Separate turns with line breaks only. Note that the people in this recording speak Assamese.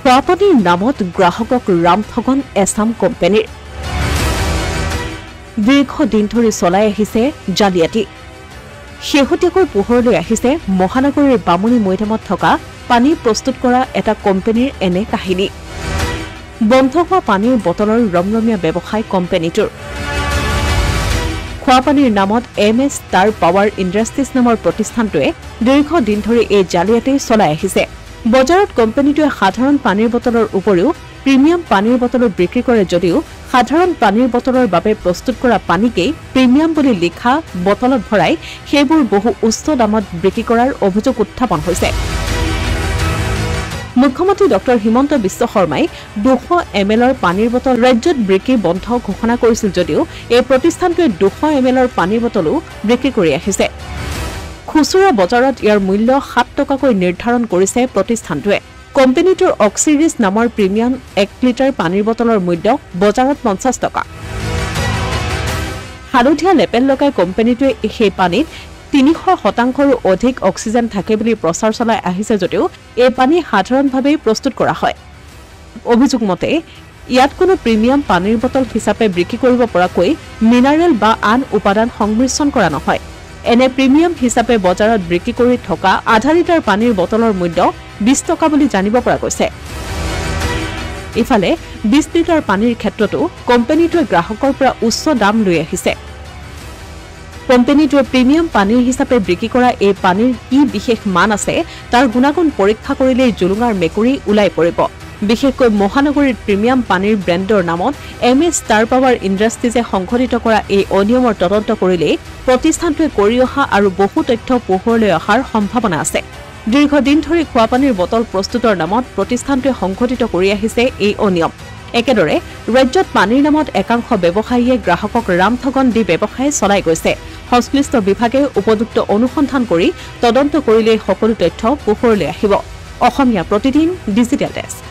খোৱাপানীৰ নামত গ্ৰাহকক ৰামঠগন এছাম কোম্পানীৰ দীৰ্ঘদিন ধৰি চলাই আহিছে জালিয়াতি শেহতীয়াকৈ পোহৰলৈ আহিছে মহানগৰীৰ বামুণী মৈদামত থকা পানী প্ৰস্তুত কৰা এটা কোম্পানীৰ এনে কাহিনী বন্ধ হোৱা পানীৰ বটলৰ ৰমৰমীয়া ব্যৱসায় কোম্পানীটোৰ খোৱাপানীৰ নামত MS ষ্টাৰ পাৱাৰ ইণ্ডাষ্ট্ৰিজ নামৰ প্ৰতিষ্ঠানটোৱে দীৰ্ঘদিন ধৰি এই জালিয়াতি চলাই আহিছে বজাৰত কোম্পানীটোৱে সাধাৰণ পানীৰ বটলৰ উপৰিও প্ৰিমিয়াম পানীৰ বটলো বিক্ৰী কৰে যদিও সাধাৰণ পানীৰ বটলৰ বাবে প্ৰস্তুত কৰা পানীকেই প্ৰিমিয়াম বুলি লিখা বটলত ভৰাই সেইবোৰ বহু উচ্চ দামত বিক্ৰী কৰাৰ অভিযোগ উত্থাপন হৈছে মুখ্যমন্ত্ৰী ডক্টৰ হিমন্ত বিশ্ব শৰ্মাই 200 mlৰ পানীৰ বটল ৰাজ্যত বিক্ৰী বন্ধ ঘোষণা কৰিছিল যদিও এই প্ৰতিষ্ঠানটোৱে 200 mlৰ পানীৰ বটলো বিক্ৰী কৰি আহিছে খুচুৰা বজাৰত ইয়াৰ মূল্য 7 টকাকৈ নিৰ্ধাৰণ কৰিছে প্ৰতিষ্ঠানটোৱে কোম্পানীটোৰ অক্সিৰিজ নামৰ প্ৰিমিয়াম 1 লিটাৰ পানীৰ বটলৰ মূল্য বজাৰত 50 টকা হালধীয়া লেপেল লগাই কোম্পানীটোৱে সেই পানীত 300% অধিক অক্সিজেন থাকে বুলি প্ৰচাৰ চলাই আহিছে যদিও এই পানী সাধাৰণভাৱে প্ৰস্তুত কৰা হয় অভিযোগ মতে ইয়াত কোনো প্ৰিমিয়াম পানীৰ বটল হিচাপে বিক্ৰী কৰিব পৰাকৈ মিনাৰেল বা আন উপাদান সংমিশ্ৰণ কৰা নহয় এনে প্ৰিমিয়াম হিচাপে বজাৰত বিক্ৰী কৰি থকা আধা লিটাৰ পানীৰ বটলৰ মূল্য 20 টকা বুলি জানিব পৰা গৈছে ইফালে 20 লিটাৰ পানীৰ ক্ষেত্ৰতো কোম্পানীটোৱে গ্ৰাহকৰ পৰা উচ্চ দাম লৈ আহিছে কোম্পানীটোৱে প্ৰিমিয়াম পানীৰ হিচাপে বিক্ৰী কৰা এই পানীৰ কি বিশেষ মান আছে তাৰ গুণাগুণ পৰীক্ষা কৰিলেই জুলুঙাৰ মেকুৰী ওলাই পৰিব বিশেষকৈ মহানগৰীৰ প্ৰিমিয়াম পানীৰ ব্ৰেণ্ডৰ নামত MS ষ্টাৰ পাৱাৰ ইণ্ডাষ্ট্ৰিজে সংঘটিত কৰা এই অনিয়মৰ তদন্ত কৰিলেই প্ৰতিষ্ঠানটোৱে কৰি অহা আৰু বহু তথ্য পোহৰলৈ অহাৰ সম্ভাৱনা আছে দীৰ্ঘদিন ধৰি খোৱাপানীৰ বটল প্ৰস্তুতৰ নামত প্ৰতিষ্ঠানটোৱে সংঘটিত কৰি আহিছে এই অনিয়ম একেদৰে ৰাজ্যত পানীৰ নামত একাংশ ব্যৱসায়ীয়ে গ্ৰাহকক ৰামঠগন দি ব্যৱসায় চলাই গৈছে সংশ্লিষ্ট বিভাগে উপযুক্ত অনুসন্ধান কৰি তদন্ত কৰিলে সকলো তথ্য পোহৰলৈ আহিব অসমীয়া প্ৰতিদিন ডিজিটেল ডেস্ক